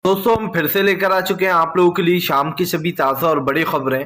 दोस्तों हम फिर से लेकर आ चुके हैं आप लोगों के लिए शाम की सभी ताज़ा और बड़ी खबरें।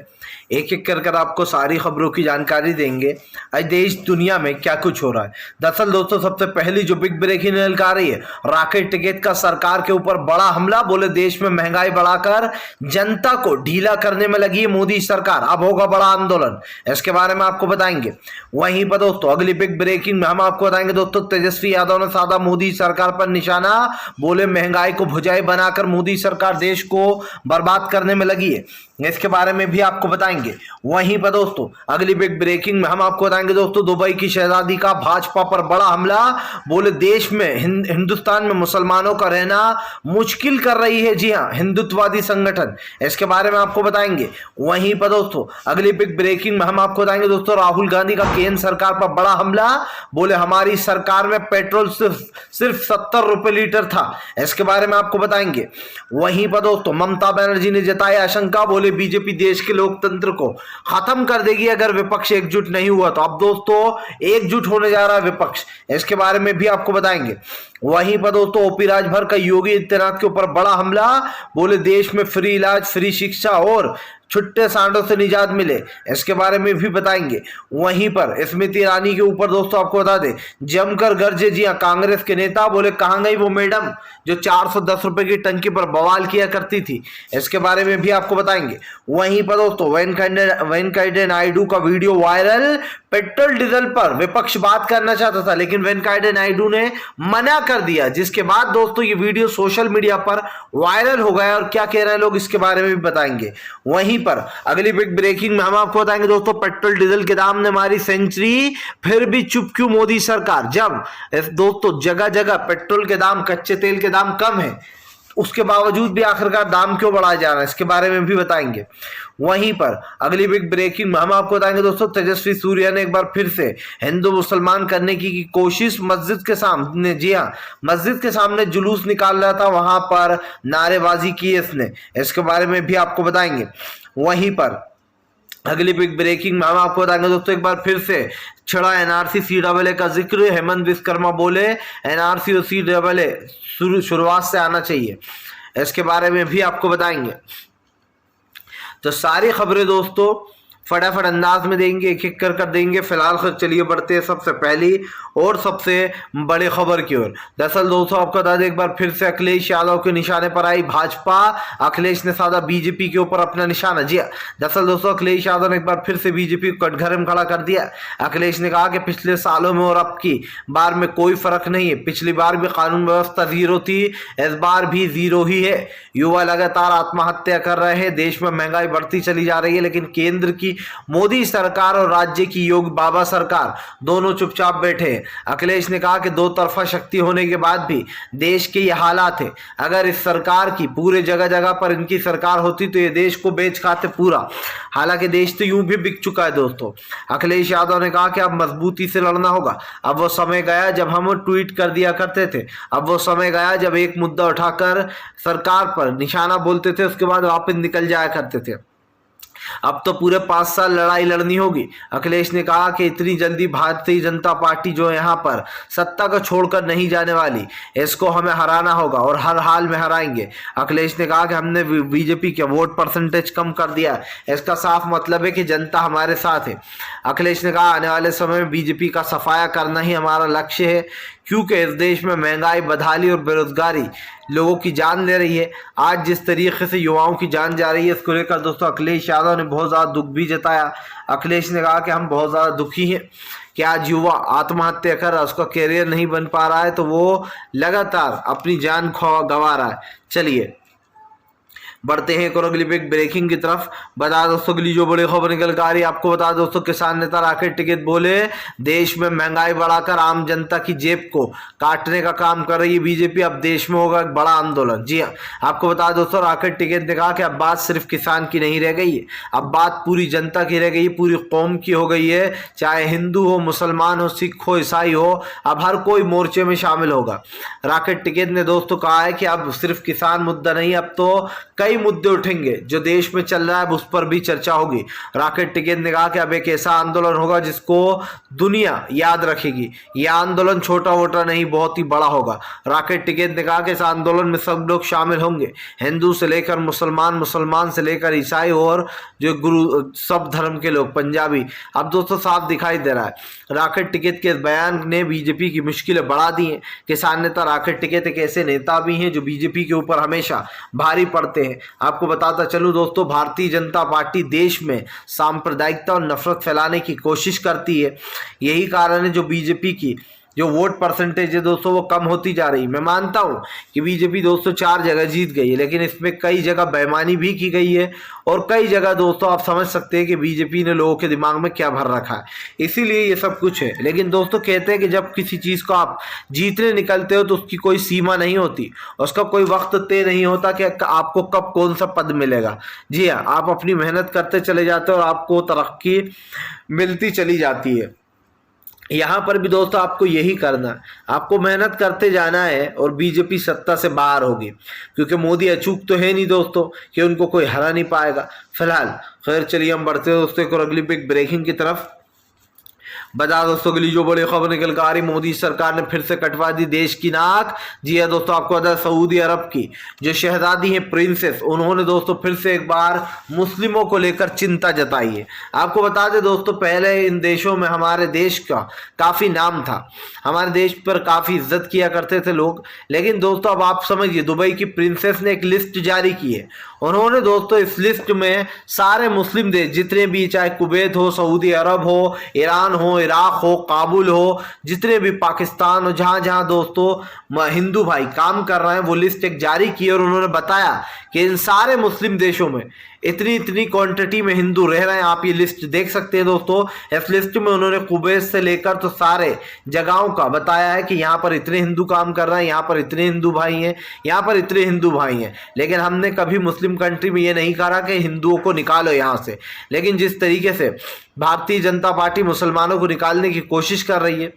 एक एक कर आपको सारी खबरों की जानकारी देंगे आज देश दुनिया में क्या कुछ हो रहा है। दरअसल दोस्तों सबसे पहली जो बिग ब्रेकिंग निकल आ रही है, राकेश टिकैत का सरकार के ऊपर बड़ा हमला। बोले देश में महंगाई बढ़ाकर जनता को ढीला करने में लगी है मोदी सरकार, अब होगा बड़ा आंदोलन। इसके बारे में आपको बताएंगे। वहीं पर दोस्तों अगली बिग ब्रेकिंग में हम आपको बताएंगे दोस्तों तेजस्वी यादव ने साधा मोदी सरकार पर निशाना। बोले महंगाई को भुजाई बनाकर मोदी सरकार देश को बर्बाद करने में लगी है, इसके बारे में भी आपको बताएंगे। वहीं पर दोस्तों अगली बिग ब्रेकिंग में हम आपको बताएंगे दोस्तों दुबई की शहजादी का भाजपा पर बड़ा हमला। बोले देश में हिंदुस्तान में मुसलमानों का रहना मुश्किल कर रही है, जी हां, हिंदुत्ववादी संगठन, इसके बारे में आपको बताएंगे। वहीं पर दोस्तों अगली बिग ब्रेकिंग में हम आपको बताएंगे दोस्तों राहुल गांधी का केंद्र सरकार पर बड़ा हमला। बोले हमारी सरकार में पेट्रोल सिर्फ 70 रुपए लीटर था, इसके बारे में आपको बताएंगे। वहीं पर दोस्तों ममता बनर्जी ने जताई आशंका। बोले बीजेपी देश के लोकतंत्र को खत्म कर देगी अगर विपक्ष एकजुट नहीं हुआ तो। अब दोस्तों एकजुट होने जा रहा है विपक्ष, इसके बारे में भी आपको बताएंगे। वहीं पर दोस्तों ओपी राजभर का योगी आदित्यनाथ के ऊपर बड़ा हमला। बोले देश में फ्री इलाज, फ्री शिक्षा और छुट्टे सांडों से निजात मिले, इसके बारे में भी बताएंगे। वहीं पर स्मृति ईरानी के ऊपर दोस्तों आपको बता दें जमकर गरजे, जी हां, कांग्रेस के नेता। बोले कहां गई वो मैडम जो 410 रुपए की टंकी पर बवाल किया करती थी, इसके बारे में भी आपको बताएंगे। वहीं पर दोस्तों वेंकैया नायडू का वीडियो वायरल। पेट्रोल डीजल पर विपक्ष बात करना चाहता था लेकिन वेंकैया नायडू ने मना कर दिया, जिसके बाद दोस्तों ये वीडियो सोशल मीडिया पर वायरल हो गया और क्या कह रहे हैं लोग इसके बारे में भी बताएंगे। वहीं पर अगली बिग ब्रेकिंग में हम आपको बताएंगे दोस्तों पेट्रोल डीजल के दाम ने मारी सेंचुरी, फिर भी चुप क्यों मोदी सरकार। जब दोस्तों जगह जगह पेट्रोल के दाम, कच्चे तेल के दाम कम है, उसके बावजूद भी आखिरकार दाम क्यों बढ़ाया जा रहा है, इसके बारे में भी बताएंगे। वहीं पर अगली बिग ब्रेकिंग में हम आपको बताएंगे दोस्तों तेजस्वी सूर्या ने एक बार फिर से हिंदू मुसलमान करने की कोशिश। मस्जिद के सामने, जी हां, मस्जिद के सामने जुलूस निकाल रहा था, वहां पर नारेबाजी की इसने, इसके बारे में भी आपको बताएंगे। वहीं पर अगली बिग ब्रेकिंग में हम आपको बताएंगे दोस्तों एक बार फिर से छिड़ा एनआरसी सीडब्ल्यूए का जिक्र। हेमंत विश्वकर्मा बोले एनआरसी और सीडब्ल्यूए शुरुआत से आना चाहिए, इसके बारे में भी आपको बताएंगे। तो सारी खबरें दोस्तों फटाफट अंदाज में देंगे, एक एक कर देंगे। फिलहाल चलिए बढ़ते हैं सबसे पहली और सबसे बड़ी खबर की ओर। दरअसल दोस्तों आपको बता दें एक बार फिर से अखिलेश यादव के निशाने पर आई भाजपा। अखिलेश ने साधा बीजेपी के ऊपर अपना निशाना। जी दरअसल दोस्तों अखिलेश यादव ने एक बार फिर से बीजेपी को कटघरे में खड़ा कर दिया। अखिलेश ने कहा कि पिछले सालों में और अब की बार में कोई फर्क नहीं है, पिछली बार भी कानून व्यवस्था जीरो थी, इस बार भी जीरो ही है। युवा लगातार आत्महत्या कर रहे हैं, देश में महंगाई बढ़ती चली जा रही है, लेकिन केंद्र की मोदी सरकार और राज्य की योगी बाबा सरकार दोनों चुपचाप बैठे हैं। अखिलेश ने कहा कि दो तरफा शक्ति होने के बाद भी देश के ये हालात है। अगर इस सरकार की पूरे जगह जगह पर इनकी सरकार होती तो ये देश को बेच खाते पूरा। हालांकि देश तो यूं भी बिक चुका है दोस्तों। अखिलेश यादव ने कहा कि अब मजबूती से लड़ना होगा। अब वो समय गया जब हम ट्वीट कर दिया करते थे, अब वो समय गया जब एक मुद्दा उठाकर सरकार पर निशाना बोलते थे उसके बाद वापस निकल जाया करते थे। अब तो पूरे 5 साल लड़ाई लड़नी होगी। अखिलेश ने कहा कि इतनी जल्दी भारतीय जनता पार्टी जो यहाँ पर सत्ता को छोड़कर नहीं जाने वाली, इसको हमें हराना होगा और हर हाल में हराएंगे। अखिलेश ने कहा कि हमने बीजेपी के वोट परसेंटेज कम कर दिया, इसका साफ मतलब है कि जनता हमारे साथ है। अखिलेश ने कहा आने वाले समय में बीजेपी का सफाया करना ही हमारा लक्ष्य है, क्योंकि इस देश में महंगाई, बदहाली और बेरोजगारी लोगों की जान ले रही है। आज जिस तरीके से युवाओं की जान जा रही है, इसको लेकर दोस्तों अखिलेश यादव ने बहुत ज़्यादा दुख भी जताया। अखिलेश ने कहा कि हम बहुत ज़्यादा दुखी हैं कि आज युवा आत्महत्या कर उसका कैरियर नहीं बन पा रहा है, तो वो लगातार अपनी जान गंवा रहा है। चलिए बढ़ते हैं एक और अगली बिग ब्रेकिंग की तरफ। बता दोस्तों अगली जो बड़ी खबर निकल कर आ रही है, आपको बता दोस्तों किसान नेता राकेश टिकैत बोले देश में महंगाई बढ़ाकर आम जनता की जेब को काटने का काम कर रही है बीजेपी, अब देश में होगा एक बड़ा आंदोलन। जी हाँ, आपको बता दोस्तों राकेश टिकैत ने कहा कि अब बात सिर्फ किसान की नहीं रह गई है, अब बात पूरी जनता की रह गई है, पूरी कौम की हो गई है। चाहे हिंदू हो, मुसलमान हो, सिख हो, ईसाई हो, अब हर कोई मोर्चे में शामिल होगा। राकेश टिकैत ने दोस्तों कहा है कि अब सिर्फ किसान मुद्दा नहीं, अब तो कई कई मुद्दे उठेंगे जो देश में चल रहा है, उस पर भी चर्चा होगी। रॉकेट टिकट ने कहा कि अब एक ऐसा आंदोलन होगा जिसको दुनिया याद रखेगी। यह आंदोलन छोटा मोटा नहीं, बहुत ही बड़ा होगा। रॉकेट टिकट ने कहा कि इस आंदोलन में सब लोग शामिल होंगे, हिंदू से लेकर मुसलमान, मुसलमान से लेकर ईसाई और जो गुरु सब धर्म के लोग, पंजाबी। अब दोस्तों साफ दिखाई दे रहा है रॉकेट टिकट के बयान ने बीजेपी की मुश्किलें बढ़ा दी हैं। किसान नेता रॉकेट टिकट एक ऐसे नेता भी हैं जो बीजेपी के ऊपर हमेशा भारी पड़ते हैं। आपको बताता चलूं दोस्तों, भारतीय जनता पार्टी देश में सांप्रदायिकता और नफरत फैलाने की कोशिश करती है। यही कारण है जो बीजेपी की जो वोट परसेंटेज है दोस्तों वो कम होती जा रही। मैं मानता हूं कि बीजेपी दोस्तों 4 जगह जीत गई है, लेकिन इसमें कई जगह बेईमानी भी की गई है और कई जगह दोस्तों आप समझ सकते हैं कि बीजेपी ने लोगों के दिमाग में क्या भर रखा है, इसीलिए ये सब कुछ है। लेकिन दोस्तों कहते हैं कि जब किसी चीज को आप जीतने निकलते हो तो उसकी कोई सीमा नहीं होती, उसका कोई वक्त तय नहीं होता कि आपको कब कौन सा पद मिलेगा। जी हाँ, आप अपनी मेहनत करते चले जाते हो और आपको तरक्की मिलती चली जाती है। यहाँ पर भी दोस्तों आपको यही करना है, आपको मेहनत करते जाना है और बीजेपी सत्ता से बाहर होगी, क्योंकि मोदी अचूक तो है नहीं दोस्तों कि उनको कोई हरा नहीं पाएगा। फिलहाल खैर चलिए हम बढ़ते हैं दोस्तों एक और अगली बिग ब्रेकिंग की तरफ। बता दोस्तों के लिए जो बड़ी खबर निकल कर आ रही, मोदी सरकार ने फिर से कटवा दी देश की नाक। जी है दोस्तों, आपको बता सऊदी अरब की जो शहजादी है प्रिंसेस, उन्होंने दोस्तों फिर से एक बार मुस्लिमों को लेकर चिंता जताई है। आपको बता दें दोस्तों, पहले इन देशों में हमारे देश का काफी नाम था, हमारे देश पर काफी इज्जत किया करते थे लोग। लेकिन दोस्तों अब आप समझिए, दुबई की प्रिंसेस ने एक लिस्ट जारी की है। उन्होंने दोस्तों इस लिस्ट में सारे मुस्लिम देश जितने भी, चाहे कुवैत हो, सऊदी अरब हो, ईरान हो, इराक हो, काबुल हो, जितने भी पाकिस्तान हो, जहां जहां दोस्तों हिंदू भाई काम कर रहे हैं, वो लिस्ट एक जारी की और उन्होंने बताया कि इन सारे मुस्लिम देशों में इतनी इतनी क्वांटिटी में हिंदू रह रहे हैं। आप ये लिस्ट देख सकते हैं दोस्तों। इस लिस्ट में उन्होंने कुवैत से लेकर तो सारे जगहों का बताया है कि यहाँ पर इतने हिंदू काम कर रहे हैं, यहाँ पर इतने हिंदू भाई हैं, यहाँ पर इतने हिंदू भाई हैं। लेकिन हमने कभी मुस्लिम कंट्री में ये नहीं कहा कि हिंदुओं को निकालो यहाँ से। लेकिन जिस तरीके से भारतीय जनता पार्टी मुसलमानों को निकालने की कोशिश कर रही है,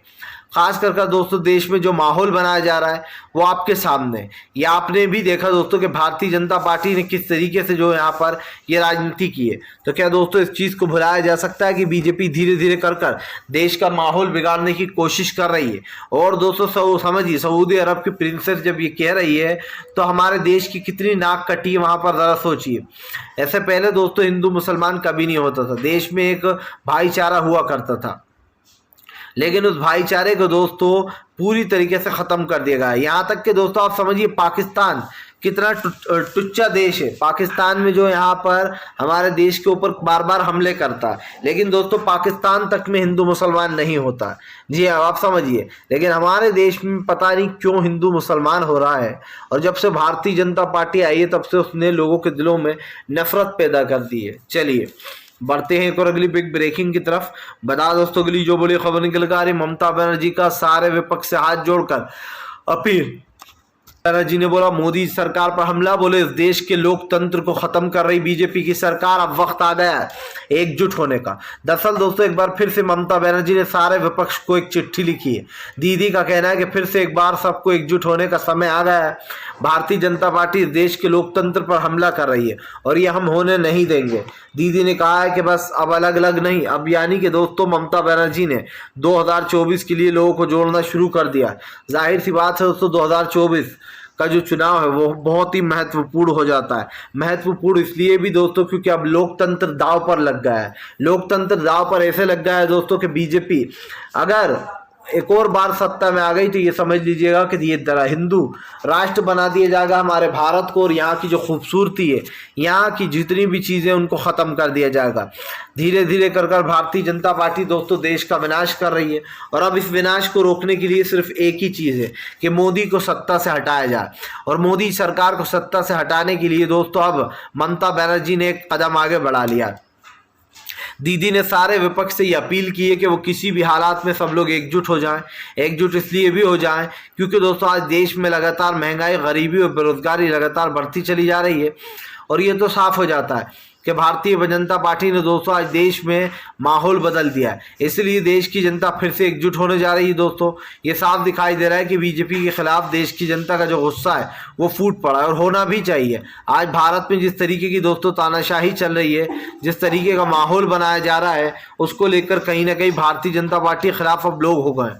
खास कर दोस्तों देश में जो माहौल बनाया जा रहा है वो आपके सामने है। ये आपने भी देखा दोस्तों कि भारतीय जनता पार्टी ने किस तरीके से जो यहाँ पर ये राजनीति की है। तो क्या दोस्तों इस चीज़ को भुलाया जा सकता है कि बीजेपी धीरे धीरे कर देश का माहौल बिगाड़ने की कोशिश कर रही है। और दोस्तों समझिए, सऊदी अरब की प्रिंसेस जब ये कह रही है तो हमारे देश की कितनी नाक कटी है वहाँ पर, ज़रा सोचिए। ऐसे पहले दोस्तों हिंदू मुसलमान कभी नहीं होता था, देश में एक भाईचारा हुआ करता था, लेकिन उस भाईचारे को दोस्तों पूरी तरीके से ख़त्म कर दिया गया है। यहाँ तक कि दोस्तों आप समझिए पाकिस्तान कितना टुच्चा देश है। पाकिस्तान में जो यहाँ पर हमारे देश के ऊपर बार बार हमले करता है, लेकिन दोस्तों पाकिस्तान तक में हिंदू मुसलमान नहीं होता। जी हाँ, आप समझिए। लेकिन हमारे देश में पता नहीं क्यों हिंदू मुसलमान हो रहा है, और जब से भारतीय जनता पार्टी आई है तब से उसने लोगों के दिलों में नफरत पैदा कर दी है। चलिए बढ़ते हैं एक और अगली बिग ब्रेकिंग की तरफ। बता दोस्तों अगली जो बड़ी खबर निकल कर आ रही, ममता बनर्जी का सारे विपक्ष से हाथ जोड़कर अपील। बनर्जी ने बोला मोदी सरकार पर हमला, बोले इस देश के लोकतंत्र को खत्म कर रही बीजेपी की सरकार, अब वक्त आ गया है एकजुट होने का। दरअसल दोस्तों एक बार फिर से ममता बनर्जी ने सारे विपक्ष को एक चिट्ठी लिखी है। दीदी का कहना है कि फिर से एक बार सबको एकजुट होने का समय आ गया है। भारतीय जनता पार्टी इस देश के लोकतंत्र पर हमला कर रही है और ये हम होने नहीं देंगे। दीदी ने कहा है कि बस अब अलग अलग नहीं, अब यानी कि दोस्तों ममता बनर्जी ने 2024 के लिए लोगों को जोड़ना शुरू कर दिया। जाहिर सी बात है दोस्तों 2024 का जो चुनाव है वो बहुत ही महत्वपूर्ण हो जाता है। महत्वपूर्ण इसलिए भी दोस्तों क्योंकि अब लोकतंत्र दांव पर लग गया है। लोकतंत्र दांव पर ऐसे लग गया है दोस्तों कि बीजेपी अगर एक और बार सत्ता में आ गई तो ये समझ लीजिएगा कि ये हिंदू राष्ट्र बना दिया जाएगा हमारे भारत को, और यहाँ की जो खूबसूरती है, यहाँ की जितनी भी चीज़ें उनको ख़त्म कर दिया जाएगा। धीरे धीरे कर भारतीय जनता पार्टी दोस्तों देश का विनाश कर रही है, और अब इस विनाश को रोकने के लिए सिर्फ एक ही चीज़ है कि मोदी को सत्ता से हटाया जाए। और मोदी सरकार को सत्ता से हटाने के लिए दोस्तों अब ममता बनर्जी ने एक कदम आगे बढ़ा लिया। दीदी ने सारे विपक्ष से ये अपील की है कि वो किसी भी हालात में सब लोग एकजुट हो जाएं। एकजुट इसलिए भी हो जाएं क्योंकि दोस्तों आज देश में लगातार महंगाई, गरीबी और बेरोजगारी लगातार बढ़ती चली जा रही है, और ये तो साफ हो जाता है कि भारतीय जनता पार्टी ने दोस्तों आज देश में माहौल बदल दिया है, इसलिए देश की जनता फिर से एकजुट होने जा रही है। दोस्तों ये साफ दिखाई दे रहा है कि बीजेपी के खिलाफ देश की जनता का जो गुस्सा है वो फूट पड़ा है, और होना भी चाहिए। आज भारत में जिस तरीके की दोस्तों तानाशाही चल रही है, जिस तरीके का माहौल बनाया जा रहा है, उसको लेकर कहीं ना कहीं भारतीय जनता पार्टी के खिलाफ अब लोग हो गए,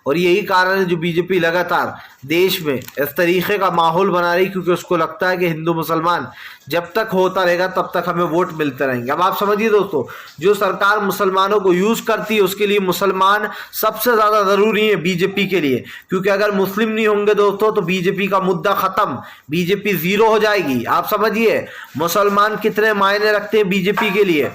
और यही कारण है जो बीजेपी लगातार देश में इस तरीके का माहौल बना रही, क्योंकि उसको लगता है कि हिंदू मुसलमान जब तक होता रहेगा तब तक हमें वोट मिलते रहेंगे। अब आप समझिए दोस्तों, जो सरकार मुसलमानों को यूज करती है उसके लिए मुसलमान सबसे ज्यादा जरूरी है बीजेपी के लिए, क्योंकि अगर मुस्लिम नहीं होंगे दोस्तों तो बीजेपी का मुद्दा खत्म, बीजेपी जीरो हो जाएगी। आप समझिए मुसलमान कितने मायने रखते हैं बीजेपी के लिए,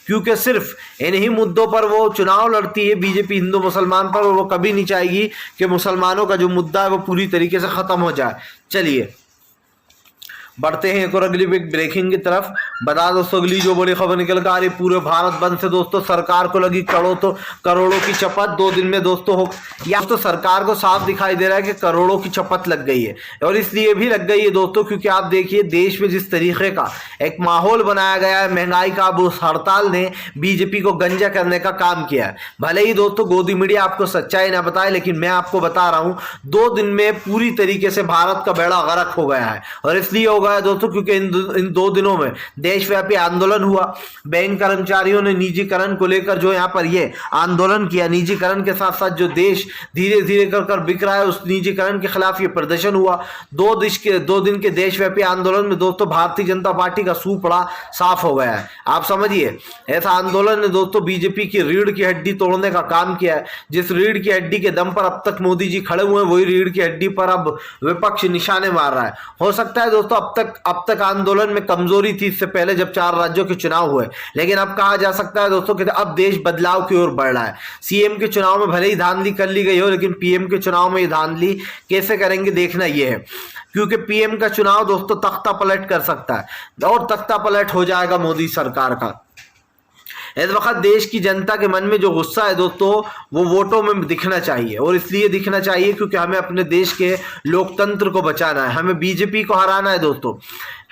क्योंकि सिर्फ इन्हीं मुद्दों पर वो चुनाव लड़ती है बीजेपी, हिंदू मुसलमान पर, और वो कभी नहीं चाहेगी कि मुसलमानों का जो मुद्दा है वो पूरी तरीके से खत्म हो जाए। चलिए बढ़ते हैं एक और अगली ब्रेकिंग की तरफ। बता दोस्तों अगली जो बड़ी खबर निकल कर आ रही, पूरे भारत बंद से दोस्तों सरकार को लगी करोड़ों की चपत 2 दिन में दोस्तों हो, या तो सरकार को साफ दिखाई दे रहा है कि करोड़ों की चपत लग गई है, और इसलिए भी लग गई है दोस्तों क्योंकि आप देखिए देश में जिस तरीके का एक माहौल बनाया गया है महंगाई का, अब उस हड़ताल ने बीजेपी को गंजा करने का काम किया है। भले ही दोस्तों गोदी मीडिया आपको सच्चाई ना बताए, लेकिन मैं आपको बता रहा हूं 2 दिन में पूरी तरीके से भारत का बेड़ा गर्क हो गया है, और इसलिए हो गया दोस्तों क्योंकि इन 2 दिनों में देशव्यापी आंदोलन हुआ। बैंक कर्मचारियों ने निजीकरण को लेकर जो यहाँ पर ये आंदोलन किया, निजीकरण के साथ साथ जो देश धीरे धीरे कर बिक रहा है उस निजीकरण के खिलाफ ये प्रदर्शन हुआ। 2 दिन के देशव्यापी आंदोलन में दोस्तों भारतीय जनता पार्टी का सूपड़ा साफ हो गया है। आप समझिए ऐसा आंदोलन ने दोस्तों बीजेपी की रीढ़ की हड्डी तोड़ने का काम किया है। जिस रीढ़ की हड्डी के दम पर अब तक मोदी जी खड़े हुए हैं, वही रीढ़ की हड्डी पर अब विपक्ष निशाने मार रहा है। हो सकता है दोस्तों अब तक आंदोलन में कमजोरी थी इससे पहले जब 4 राज्यों के चुनाव हुए, लेकिन अब कहा जा सकता है दोस्तों कि अब देश बदलाव की ओर बढ़ रहा है। सीएम के चुनाव में भले ही धांधली कर ली गई हो, लेकिन पीएम के चुनाव में ये धांधली कैसे करेंगे देखना ये है, क्योंकि पीएम का चुनाव दोस्तों तख्ता पलट कर सकता है, और तख्ता पलट हो जाएगा मोदी सरकार का। इस वक्त देश की जनता के मन में जो गुस्सा है दोस्तों वो वोटों में दिखना चाहिए, और इसलिए दिखना चाहिए क्योंकि हमें अपने देश के लोकतंत्र को बचाना है, हमें बीजेपी को हराना है। दोस्तों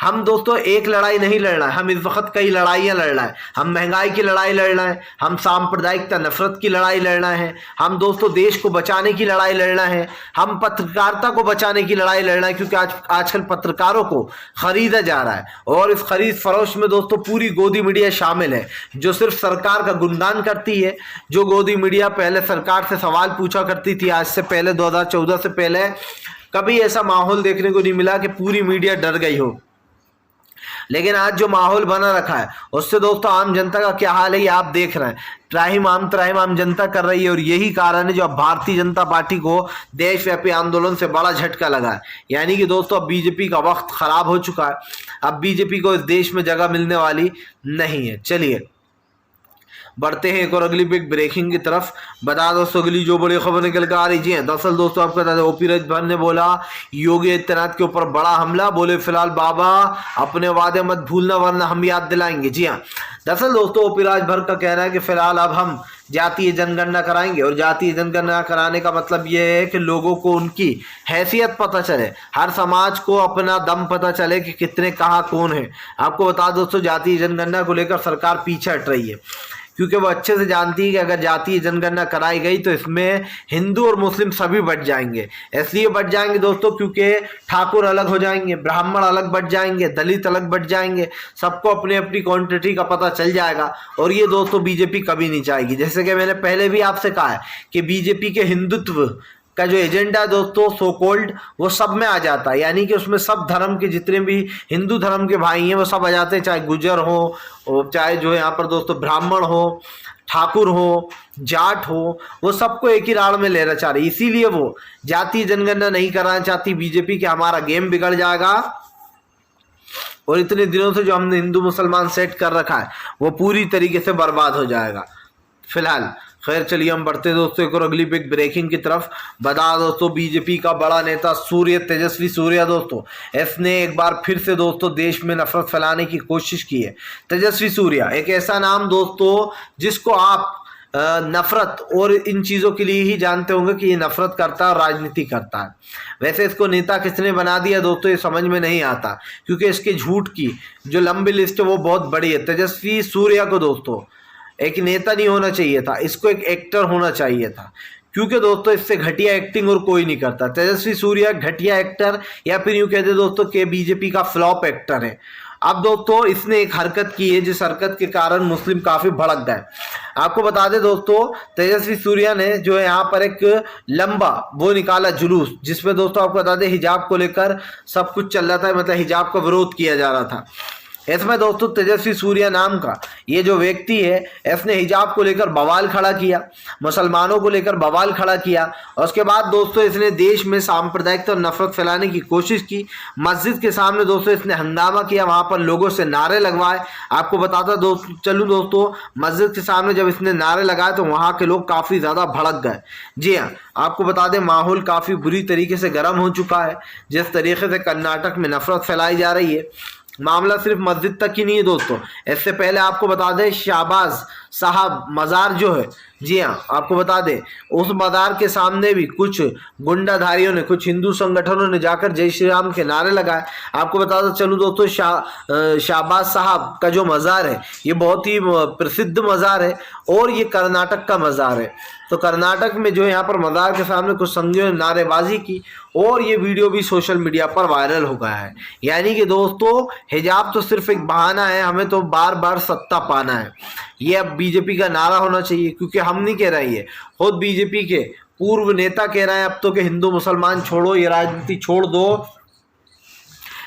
हम दोस्तों एक लड़ाई नहीं लड़ना है, हम इस वक्त कई लड़ाइयां लड़ना है। हम महंगाई की लड़ाई लड़ना है, हम सांप्रदायिकता नफरत की लड़ाई लड़ना है, हम दोस्तों देश को बचाने की लड़ाई लड़ना है, हम पत्रकारिता को बचाने की लड़ाई लड़ना है, क्योंकि आजकल पत्रकारों को खरीदा जा रहा है, और इस खरीद फरोश में दोस्तों पूरी गोदी मीडिया शामिल है जो सिर्फ सरकार का गुणगान करती है। जो गोदी मीडिया पहले सरकार से सवाल पूछा करती थी, आज से पहले 2014 से पहले कभी ऐसा माहौल देखने को नहीं मिला कि पूरी मीडिया डर गई हो, लेकिन आज जो माहौल बना रखा है उससे दोस्तों आम जनता का क्या हाल है ये आप देख रहे हैं। त्राहिम आम जनता कर रही है, और यही कारण है जो अब भारतीय जनता पार्टी को देशव्यापी आंदोलन से बड़ा झटका लगा है। यानी कि दोस्तों अब बीजेपी का वक्त खराब हो चुका है, अब बीजेपी को इस देश में जगह मिलने वाली नहीं है। चलिए बढ़ते हैं एक और अगली बिग ब्रेकिंग की तरफ। बता दोस्तों अगली जो बड़ी खबर निकल कर आ रही है, दरअसल दोस्तों आपको बता दें ओपी राजभर ने बोला योगी आदित्यनाथ के ऊपर बड़ा हमला, बोले फिलहाल बाबा अपने वादे मत भूलना वरना हम याद दिलाएंगे। जी हाँ, दरअसल दोस्तों ओपी राजभर का कहना है कि फिलहाल अब हम जातीय जनगणना कराएंगे, और जातीय जनगणना कराने का मतलब ये है कि लोगों को उनकी हैसियत पता चले, हर समाज को अपना दम पता चले कि कितने कहाँ कौन है। आपको बता दोस्तों जातीय जनगणना को लेकर सरकार पीछे हट रही है, क्योंकि वो अच्छे से जानती है कि अगर जातीय जनगणना कराई गई तो इसमें हिंदू और मुस्लिम सभी बट जाएंगे। इसलिए बट जाएंगे दोस्तों क्योंकि ठाकुर अलग हो जाएंगे, ब्राह्मण अलग बट जाएंगे, दलित अलग बट जाएंगे, सबको अपनी अपनी क्वांटिटी का पता चल जाएगा, और ये दोस्तों बीजेपी कभी नहीं चाहेगी। जैसे कि मैंने पहले भी आपसे कहा है कि बीजेपी के हिंदुत्व का जो एजेंडा दोस्तों सो कॉल्ड वो सब में आ जाता है, यानी कि उसमें सब धर्म के जितने भी हिंदू धर्म के भाई हैं वो सब आ जाते हैं, चाहे गुजर हो, चाहे जो यहाँ पर दोस्तों ब्राह्मण हो, ठाकुर हो, जाट हो, वो सबको एक ही राड़ में लेना चाह रही। इसीलिए वो जातीय जनगणना नहीं कराना चाहती बीजेपी कि हमारा गेम बिगड़ जाएगा, और इतने दिनों से जो हमने हिंदू मुसलमान सेट कर रखा है वो पूरी तरीके से बर्बाद हो जाएगा। फिलहाल खैर चलिए हम बढ़ते दोस्तों एक और अगली बिग ब्रेकिंग की तरफ। बता दोस्तों बीजेपी का बड़ा नेता तेजस्वी सूर्या दोस्तों इसने एक बार फिर से दोस्तों देश में नफरत फैलाने की कोशिश की है। तेजस्वी सूर्या एक ऐसा नाम दोस्तों जिसको आप नफरत और इन चीज़ों के लिए ही जानते होंगे कि ये नफरत करता है और राजनीति करता है। वैसे इसको नेता किसने बना दिया दोस्तों, ये समझ में नहीं आता, क्योंकि इसके झूठ की जो लंबी लिस्ट है वो बहुत बड़ी है। तेजस्वी सूर्या को दोस्तों एक नेता नहीं होना चाहिए था, इसको एक एक्टर होना चाहिए था, क्योंकि दोस्तों इससे घटिया एक्टिंग और कोई नहीं करता। तेजस्वी सूर्या घटिया एक्टर, या फिर यूं कहते दोस्तों कि बीजेपी का फ्लॉप एक्टर है। अब दोस्तों इसने एक हरकत की है जिस हरकत के कारण मुस्लिम काफी भड़क गए। आपको बता दें दोस्तों, तेजस्वी सूर्या ने जो है यहाँ पर एक लंबा वो निकाला जुलूस, जिसमें दोस्तों आपको बता दें हिजाब को लेकर सब कुछ चल रहा था, मतलब हिजाब का विरोध किया जा रहा था। इसमें दोस्तों तेजस्वी सूर्या नाम का ये जो व्यक्ति है, इसने हिजाब को लेकर बवाल खड़ा किया, मुसलमानों को लेकर बवाल खड़ा किया, और उसके बाद दोस्तों इसने देश में सांप्रदायिकता और नफरत फैलाने की कोशिश की। मस्जिद के सामने दोस्तों इसने हंगामा किया, वहां पर लोगों से नारे लगवाए। आपको बताता चलूं दोस्तों, मस्जिद के सामने जब इसने नारे लगाए तो वहां के लोग काफी ज्यादा भड़क गए। जी हाँ, आपको बता दें माहौल काफी बुरी तरीके से गर्म हो चुका है। जिस तरीके से कर्नाटक में नफरत फैलाई जा रही है, मामला सिर्फ मस्जिद तक ही नहीं है दोस्तों, इससे पहले आपको बता दें शाहबाज साहब मज़ार जो है, जी हाँ आपको बता दें उस मज़ार के सामने भी कुछ गुंडाधारियों ने, कुछ हिंदू संगठनों ने जाकर जय श्री राम के नारे लगाए। आपको बताता चलूँ दोस्तों, शाहबाज साहब का जो मज़ार है ये बहुत ही प्रसिद्ध मज़ार है और ये कर्नाटक का मज़ार है। तो कर्नाटक में जो है यहाँ पर मज़ार के सामने कुछ संघियों ने नारेबाजी की और ये वीडियो भी सोशल मीडिया पर वायरल हो गया है। यानी कि दोस्तों हिजाब तो सिर्फ एक बहाना है, हमें तो बार बार सत्ता पाना है, ये अब बीजेपी का नारा होना चाहिए। क्योंकि हम नहीं कह रहे हैं, खुद बीजेपी के पूर्व नेता कह रहे हैं अब तो कि हिंदू मुसलमान छोड़ो, ये राजनीति छोड़ दो,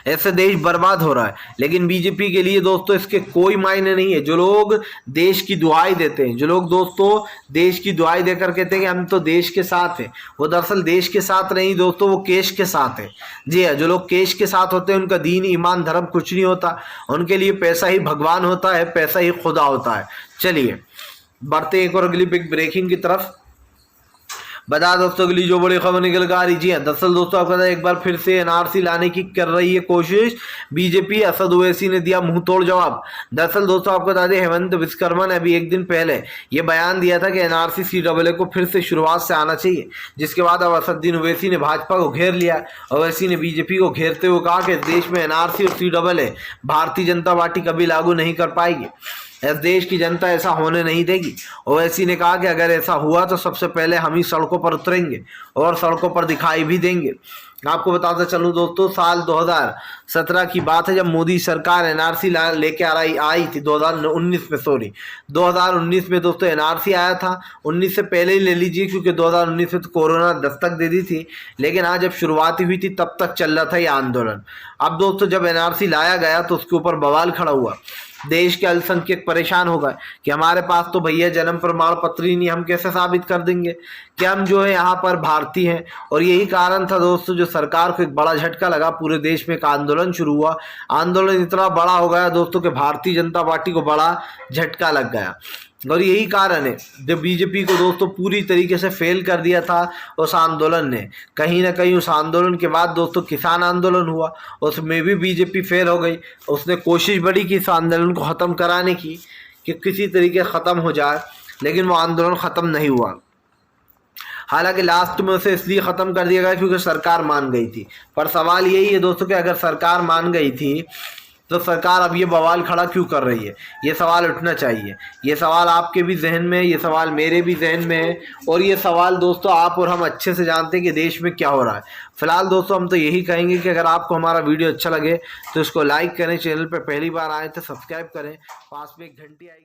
ऐसे देश बर्बाद हो रहा है। लेकिन बीजेपी के लिए दोस्तों इसके कोई मायने नहीं है। जो लोग देश की दुआई देते हैं, जो लोग दोस्तों देश की दुआई देकर कहते हैं कि हम तो देश के साथ हैं, वो दरअसल देश के साथ नहीं दोस्तों, वो केश के साथ है। जी हाँ, जो लोग केश के साथ होते हैं उनका दीन ईमान धर्म कुछ नहीं होता, उनके लिए पैसा ही भगवान होता है, पैसा ही खुदा होता है। चलिए बढ़ते एक और अगली बिग ब्रेकिंग की तरफ। बता दोस्तों अगली जो बड़ी खबर निकल कर आ रही है, दरअसल दोस्तों आपको एक बार फिर से एनआरसी लाने की कर रही है कोशिश बीजेपी। असद ओवैसी ने दिया मुंह तोड़ जवाब। दरअसल दोस्तों आपको बता दें हेमंत विश्वकर्मा ने अभी एक दिन पहले ये बयान दिया था कि एनआरसी CAA को फिर से शुरुआत से आना चाहिए, जिसके बाद अब असदुद्दीन ओवैसी ने भाजपा को घेर लिया। ओवैसी ने बीजेपी को घेरते हुए कहा कि देश में एनआरसी और CAA भारतीय जनता पार्टी कभी लागू नहीं कर पाएगी, इस देश की जनता ऐसा होने नहीं देगी। ओवैसी ने कहा कि अगर ऐसा हुआ तो सबसे पहले हम ही सड़कों पर उतरेंगे और सड़कों पर दिखाई भी देंगे। आपको बताता चलूं दोस्तों, साल 2017 की बात है जब मोदी सरकार एनआरसी लेके आई थी 2019 में दोस्तों एनआरसी आया था। 19 से पहले ही ले लीजिए, क्योंकि 2019 में तो कोरोना दस्तक दे दी थी, लेकिन आज जब शुरुआत हुई थी तब तक चल रहा था ये आंदोलन। अब दोस्तों जब एनआरसी लाया गया तो उसके ऊपर बवाल खड़ा हुआ, देश के अल्पसंख्यक परेशान हो गए कि हमारे पास तो भैया जन्म प्रमाण पत्र ही नहीं, हम कैसे साबित कर देंगे कि हम जो है यहाँ पर भारतीय हैं। और यही कारण था दोस्तों जो सरकार को एक बड़ा झटका लगा, पूरे देश में एक आंदोलन शुरू हुआ। आंदोलन इतना बड़ा हो गया दोस्तों कि भारतीय जनता पार्टी को बड़ा झटका लग गया, और यही कारण है जब बीजेपी को दोस्तों पूरी तरीके से फेल कर दिया था उस आंदोलन ने। कहीं ना कहीं उस आंदोलन के बाद दोस्तों किसान आंदोलन हुआ, उसमें भी बीजेपी फेल हो गई। उसने कोशिश बड़ी की इस आंदोलन को ख़त्म कराने की कि किसी तरीके ख़त्म हो जाए, लेकिन वो आंदोलन ख़त्म नहीं हुआ। हालांकि लास्ट में उसे इसलिए ख़त्म कर दिया गया क्योंकि सरकार मान गई थी। पर सवाल यही है दोस्तों कि अगर सरकार मान गई थी तो सरकार अब ये बवाल खड़ा क्यों कर रही है, ये सवाल उठना चाहिए। ये सवाल आपके भी जहन में है, ये सवाल मेरे भी जहन में है, और ये सवाल दोस्तों आप और हम अच्छे से जानते हैं कि देश में क्या हो रहा है। फिलहाल दोस्तों हम तो यही कहेंगे कि अगर आपको हमारा वीडियो अच्छा लगे तो इसको लाइक करें, चैनल पर पहली बार आए तो सब्सक्राइब करें, पास में एक घंटी आएगी।